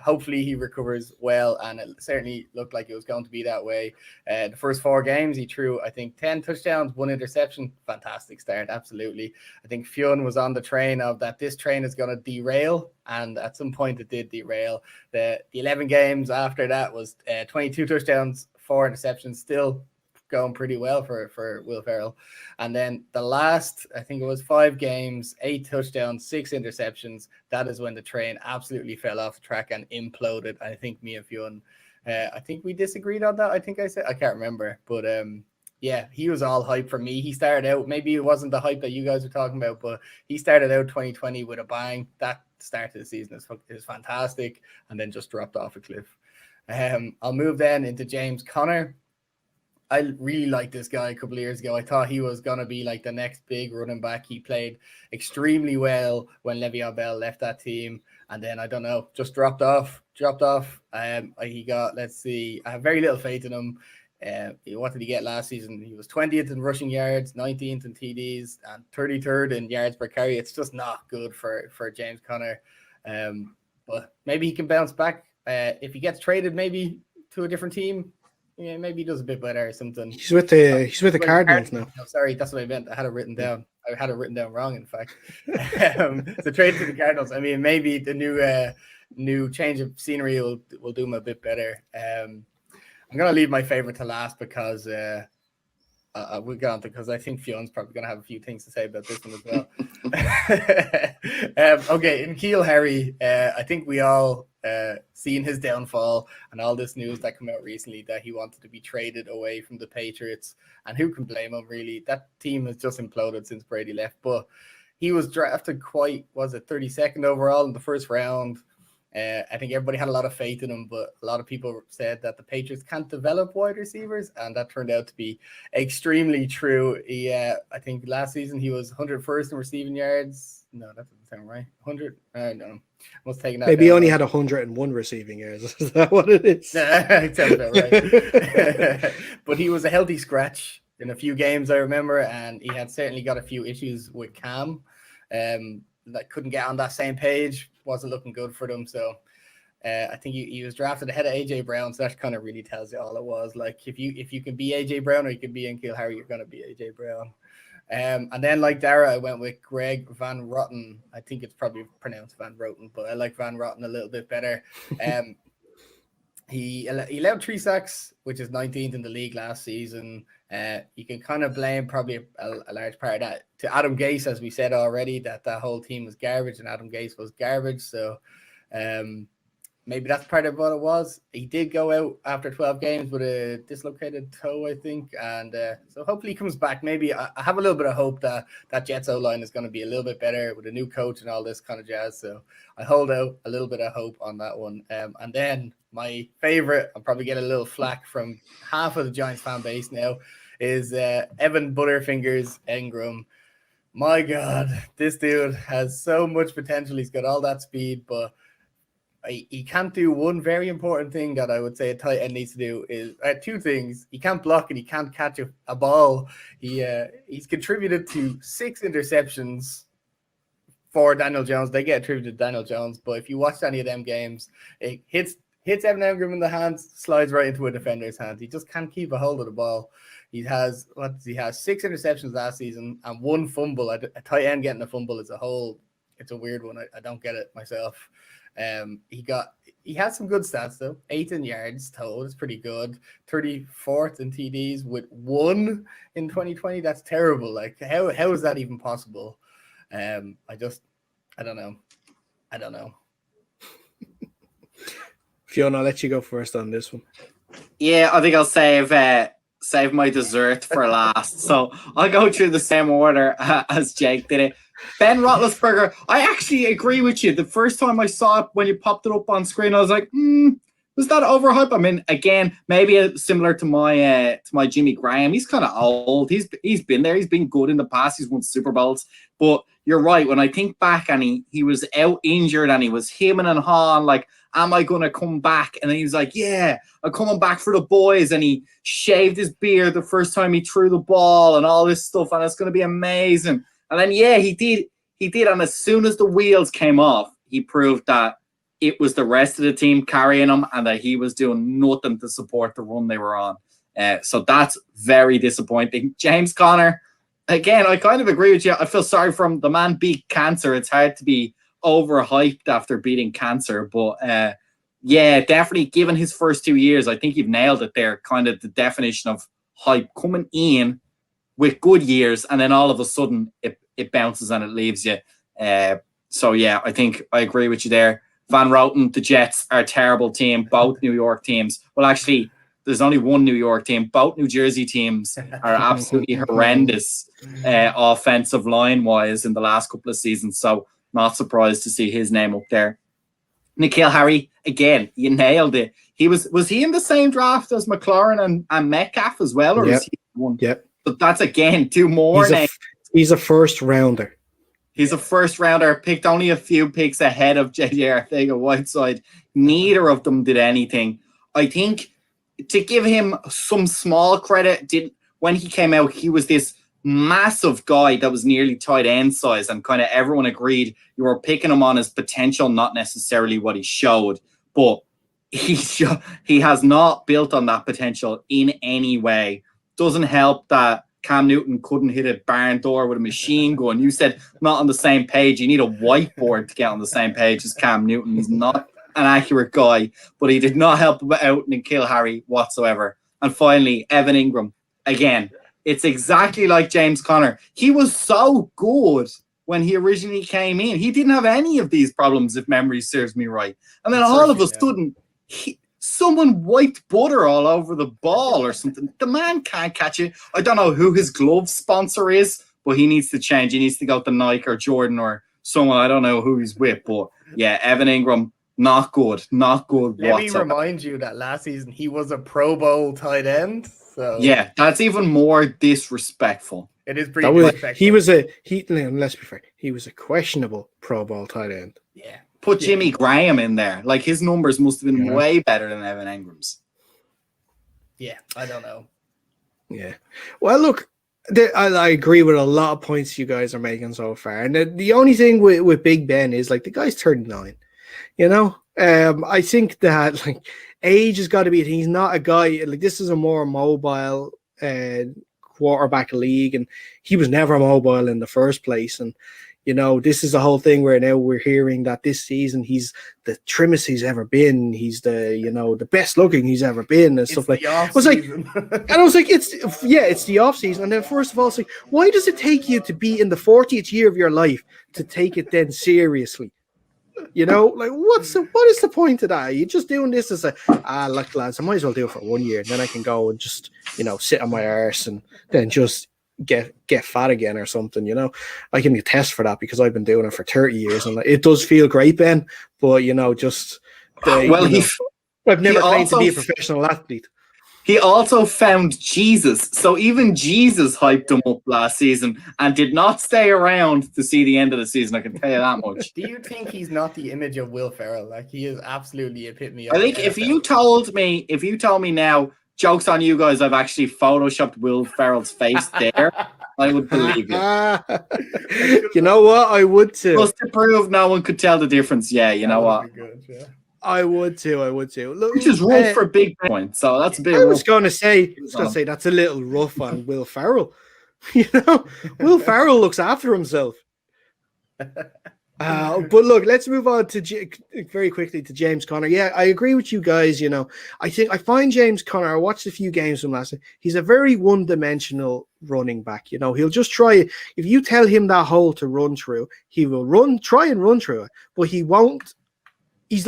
B: hopefully he recovers well, and it certainly looked like it was going to be that way. The first 4 games, he threw, I think, 10 touchdowns, 1 interception. Fantastic start, absolutely. I think Fionn was on the train of that this train is going to derail, and at some point it did derail. The 11 games after that was 22 touchdowns, 4 interceptions, still going pretty well for Will Ferrell. And then the last, I think it was 5 games, 8 touchdowns, 6 interceptions. That is when the train absolutely fell off the track and imploded. I think me and Fionn, I think we disagreed on that. I think I said, I can't remember, but yeah, he was all hype for me. He started out, maybe it wasn't the hype that you guys were talking about, but he started out 2020 with a bang. That start of the season is fantastic, and then just dropped off a cliff. I'll move then into James Conner. I really liked this guy a couple of years ago. I thought he was going to be like the next big running back. He played extremely well when Le'Veon Bell left that team. And then, I don't know, just dropped off. He got, let's see, I have very little faith in him. What did he get last season? He was 20th in rushing yards, 19th in TDs, and 33rd in yards per carry. It's just not good for James Conner. But maybe he can bounce back. If he gets traded maybe to a different team, yeah, maybe he does a bit better or something.
A: He's with the Cardinals now.
B: No, sorry, that's what I meant. I had it written down. I had it written down wrong, in fact. So trade to the Cardinals. I mean, maybe the new change of scenery will do him a bit better. I'm gonna leave my favorite to last because we'll go on because I think Fionn's probably gonna have a few things to say about this one as well. Okay, in N'Keal Harry, I think we all seen his downfall and all this news that came out recently that he wanted to be traded away from the Patriots, and who can blame him really? That team has just imploded since Brady left, but he was drafted 32nd overall in the first round. I think everybody had a lot of faith in him, but a lot of people said that the Patriots can't develop wide receivers, and that turned out to be extremely true. I think last season he was 101st in receiving yards. No, that doesn't sound right. 100? No. I was taking that.
A: Maybe he only had 101 receiving yards. Is that what it is?
B: It sounds about right. But he was a healthy scratch in a few games, I remember, and he had certainly got a few issues with Cam. That couldn't get on that same page. Wasn't looking good for them. So I think he was drafted ahead of AJ Brown. So that kind of really tells you all it was. Like if you can be AJ Brown or you can be N'Keal Harry, you're going to be AJ Brown. And then like Dara, I went with Greg Van Roten. I think it's probably pronounced Van Roten, but I like Van Roten a little bit better. He allowed 3 sacks, which is 19th in the league last season. You can kind of blame probably a large part of that to Adam Gase, as we said already, that whole team was garbage and Adam Gase was garbage. So maybe that's part of what it was. He did go out after 12 games with a dislocated toe, I think. And so hopefully he comes back. Maybe I have a little bit of hope that Jets O-line is going to be a little bit better with a new coach and all this kind of jazz. So I hold out a little bit of hope on that one. And then my favorite, I'll probably get a little flack from half of the Giants fan base now, is Evan Butterfingers Engram. My God, this dude has so much potential. He's got all that speed, but he can't do one very important thing that I would say a tight end needs to do is two things. He can't block and he can't catch a ball. He's contributed to 6 interceptions for Daniel Jones. They get attributed to Daniel Jones, but if you watch any of them games, it hits Evan Engram in the hands, slides right into a defender's hands. He just can't keep a hold of the ball. He has 6 interceptions last season and 1 fumble. A tight end getting a fumble is it's a weird one. I don't get it myself. He had some good stats though. 8 in yards total is pretty good. 34th in TDs with 1 in 2020. That's terrible. Like how is that even possible? I don't know.
A: Fiona, I'll let you go first on this one.
C: Yeah, I think I'll save my dessert for last. So I'll go through the same order as Jake did it. Ben Roethlisberger, I actually agree with you. The first time I saw it, when you popped it up on screen, I was like, was that overhyped? I mean, again, maybe similar to my Jimmy Graham. He's kind of old. He's been there. He's been good in the past. He's won Super Bowls. But you're right. When I think back and he was out injured and he was hemming and hawing, like, am I going to come back? And then he was like, yeah, I'm coming back for the boys. And he shaved his beard the first time he threw the ball and all this stuff. And it's going to be amazing. And then, yeah, he did. And as soon as the wheels came off, he proved that it was the rest of the team carrying him and that he was doing nothing to support the run they were on. So that's very disappointing. James Conner, again, I kind of agree with you. I feel sorry for him. The man beat cancer. It's hard to be overhyped after beating cancer. But, yeah, definitely given his first 2 years, I think you've nailed it there. Kind of the definition of hype coming in with good years, and then all of a sudden it bounces and it leaves you. So, yeah, I think I agree with you there. Van Roten, the Jets are a terrible team. Both New York teams. Well, actually, there's only one New York team. Both New Jersey teams are absolutely horrendous offensive line-wise in the last couple of seasons. So, not surprised to see his name up there. N'Keal Harry, again, you nailed it. Was he in the same draft as McLaurin and Metcalf as well? Or was he one?
A: Yep.
C: But that's, again, 2 more names.
A: He's a first rounder.
C: He's a first rounder, picked only a few picks ahead of JJ Arcega-Whiteside. Neither of them did anything. I think to give him some small credit, when he came out, he was this massive guy that was nearly tight end size, and kind of everyone agreed you were picking him on his potential, not necessarily what he showed. But he has not built on that potential in any way. Doesn't help that Cam Newton couldn't hit a barn door with a machine gun. You said not on the same page. You need a whiteboard to get on the same page as Cam Newton. He's not an accurate guy, but he did not help out N'Keal Harry whatsoever. And finally, Evan Engram. Again, it's exactly like James Conner. He was so good when he originally came in. He didn't have any of these problems, if memory serves me right. And then all of a sudden, someone wiped butter all over the ball or something. The man can't catch it. I don't know who his glove sponsor is, but he needs to change. He needs to go to Nike or Jordan or someone. I don't know who he's with, but yeah, Evan Engram, not good whatsoever.
B: Let me remind you that last season he was a Pro Bowl tight end. So
C: yeah, that's even more disrespectful.
B: It is pretty disrespectful.
A: Let's be fair, he was a questionable Pro Bowl tight end.
B: Yeah.
C: Put Jimmy Graham in there. Like, his numbers must have been way better than Evan Engram's.
B: Yeah, I don't know.
A: Yeah. Well, look, I agree with a lot of points you guys are making so far. And the only thing with Big Ben is, like, the guy's 39. You know? I think that, like, age has got to be... He's not a guy... Like, this is a more mobile quarterback league, and he was never mobile in the first place. And you know, this is the whole thing where now we're hearing that this season he's the trimmest he's ever been. He's the best looking he's ever been and stuff like that. I was like, it's the off season. And then first of all, it's like, why does it take you to be in the 40th year of your life to take it then seriously? You know, like what is the point of that? You're just doing this as look, lads, I might as well do it for 1 year, and then I can go and just, you know, sit on my arse and then just get fat again or something. You know, I can attest for that because I've been doing it for 30 years, and it does feel great, Ben. But you know, I've never claimed to be a professional athlete.
C: He also found Jesus. So even Jesus hyped him up last season and did not stay around to see the end of the season. I can tell you that much.
B: Do you think he's not the image of Will Ferrell? Like, he is absolutely epitome of
C: I think if you told me now, jokes on you guys, I've actually photoshopped Will Ferrell's face there, I would believe you.
A: You know what? I would too.
C: Just to prove no one could tell the difference. Yeah, you know what?
B: Good, yeah.
A: I would too. Look,
C: Which is rough for big points. So that's a bit.
A: I was going to say that's a little rough on Will Ferrell. Will Ferrell looks after himself. But look, let's move on to very quickly to James Conner. Yeah, I agree with you guys. I find James Conner. I watched a few games from last night. He's a very one-dimensional running back. He'll just try. If you tell him that hole to run through, he will try and run through it, but he won't. He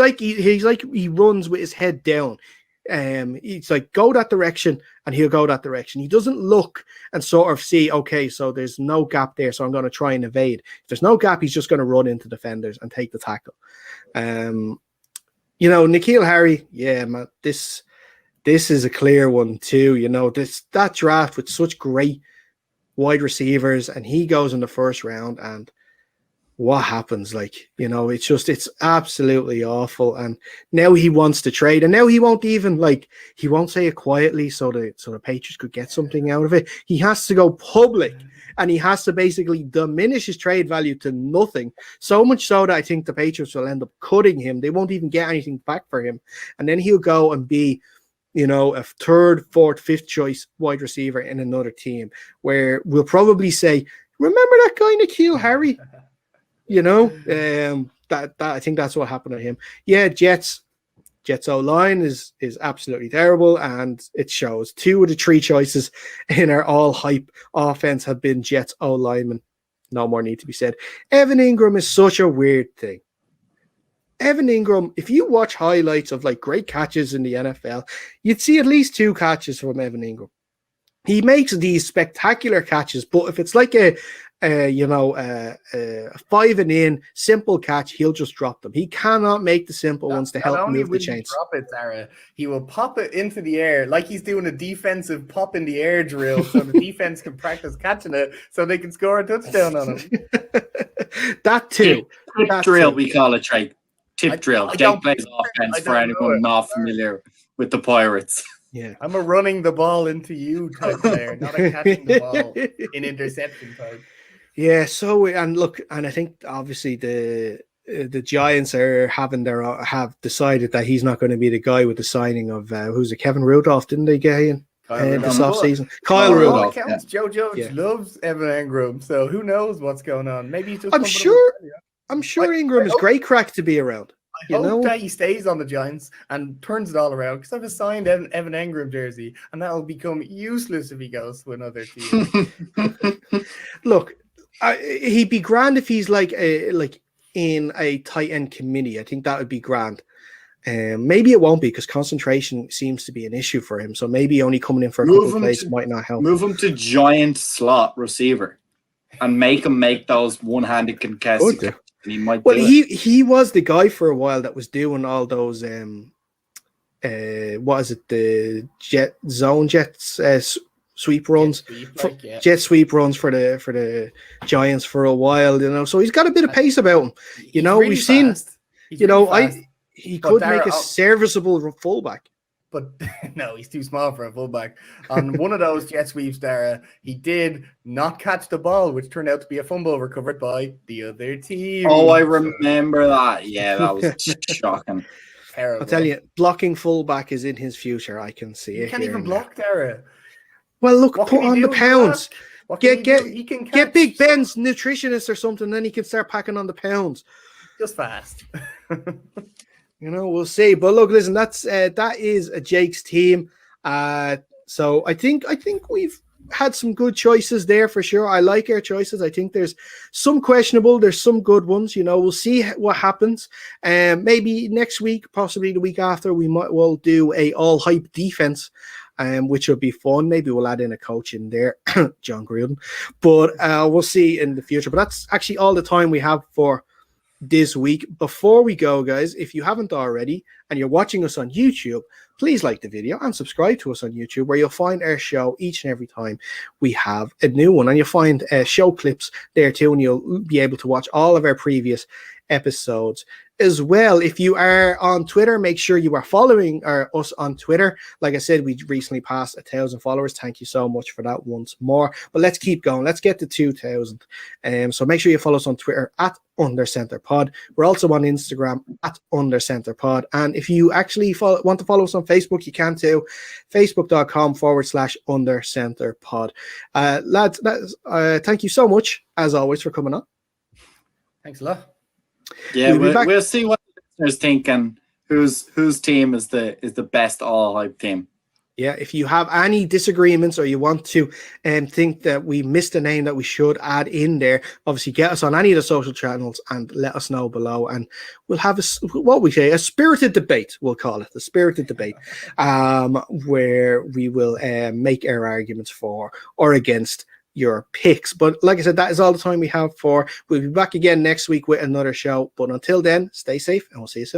A: runs with his head down. It's like, go that direction, and he'll go that direction. He doesn't look and sort of see, okay, so there's no gap there, so I'm going to try and evade. If there's no gap, he's just going to run into defenders and take the tackle. N'Keal Harry, yeah, man, this is a clear one too. That draft with such great wide receivers, and he goes in the first round, and what happens? It's absolutely awful. And now he wants to trade, and now he won't even he won't say it quietly so the Patriots could get something out of it. He has to go public, and he has to basically diminish his trade value to nothing. So much so that I think the Patriots will end up cutting him. They won't even get anything back for him. And then he'll go and be, a third, fourth, fifth choice wide receiver in another team where we'll probably say, remember that guy N'Keal Harry? That I think that's what happened to him. Yeah, Jets O-line is absolutely terrible, and it shows. 2 of the 3 choices in our all hype offense have been Jets O-linemen. No more need to be said. Evan Ingram is such a weird thing. Evan Ingram, if you watch highlights of great catches in the NFL, you'd see at least 2 catches from Evan Ingram. He makes these spectacular catches, but if it's like a 5 and in simple catch, he'll just drop them. He cannot make the simple ones to help move the chains.
B: Drop it, Sarah. He will pop it into the air like he's doing a defensive pop in the air drill, so the defense can practice catching it, so they can score a touchdown on him.
A: That too.
C: Tip drill, we call it, Trey. Tip drill. Jake plays offense for anyone not familiar with the Pirates.
A: Yeah,
B: I'm a running the ball into you type player, not a catching the ball in interception type.
A: Yeah, so and I think obviously the Giants have decided that he's not going to be the guy with the signing of who's it, Kevin Rudolph, didn't they get in this offseason? Kyle Rudolph.
B: Joe Judge loves Evan Ingram, so who knows what's going on? Maybe he's just.
A: I'm sure Ingram is great crack to be around.
B: I hope that he stays on the Giants and turns it all around, because I've assigned Evan Ingram jersey, and that will become useless if he goes to another team.
A: Look. He'd be grand if he's in a tight end committee. I think that would be grand. Maybe it won't be, because concentration seems to be an issue for him. So maybe only coming in for a couple of plays might not help.
C: Move him to giant slot receiver and make him make those one-handed contests.
A: He was the guy for a while that was doing all those the Jets sweep runs, jet sweep runs for the Giants for a while, so he's got a bit of pace about him. We've seen, he could make a serviceable fullback.
B: But no, he's too small for a fullback. On one of those jet sweeps, Dara, he did not catch the ball, which turned out to be a fumble recovered by the other team.
C: Oh, I remember that. Yeah, that was shocking.
B: Terrible.
A: I'll tell you, blocking fullback is in his future. I can see it.
B: He can't even block, Dara.
A: Well, look, put on the pounds. Get Big Ben's nutritionist or something, then he can start packing on the pounds.
B: Just fast.
A: We'll see. But look, listen, that is Jake's team. So I think we've had some good choices there for sure. I like our choices. I think there's some questionable, there's some good ones. We'll see what happens. Maybe next week, possibly the week after, we'll do a all hype defense. Which will be fun. Maybe we'll add in a coach in there, John Gruden. But we'll see in the future. But that's actually all the time we have for this week. Before we go, guys, if you haven't already and you're watching us on YouTube, please like the video and subscribe to us on YouTube, where you'll find our show each and every time we have a new one. And you'll find show clips there too, and you'll be able to watch all of our previous episodes as well. If you are on Twitter, make sure you are following us on Twitter. Like I said, we recently passed 1,000 followers. Thank you so much for that once more. But let's keep going. Let's get to 2,000. So make sure you follow us on Twitter at UnderCenterPod. We're also on Instagram at UnderCenterPod. And if you actually want to follow us on Facebook, you can too. Facebook.com/UnderCenterPod. Lads, thank you so much, as always, for coming on.
B: Thanks a lot.
C: Yeah, we'll see what the listeners think and whose team is the best all hype team.
A: Yeah, if you have any disagreements or you want to think that we missed a name that we should add in there, obviously get us on any of the social channels and let us know below, and we'll have a spirited debate. We'll call it the spirited debate, where we will make our arguments for or against your picks. But like I said, that is all the time we have for. We'll be back again next week with another show. But until then, stay safe and we'll see you soon.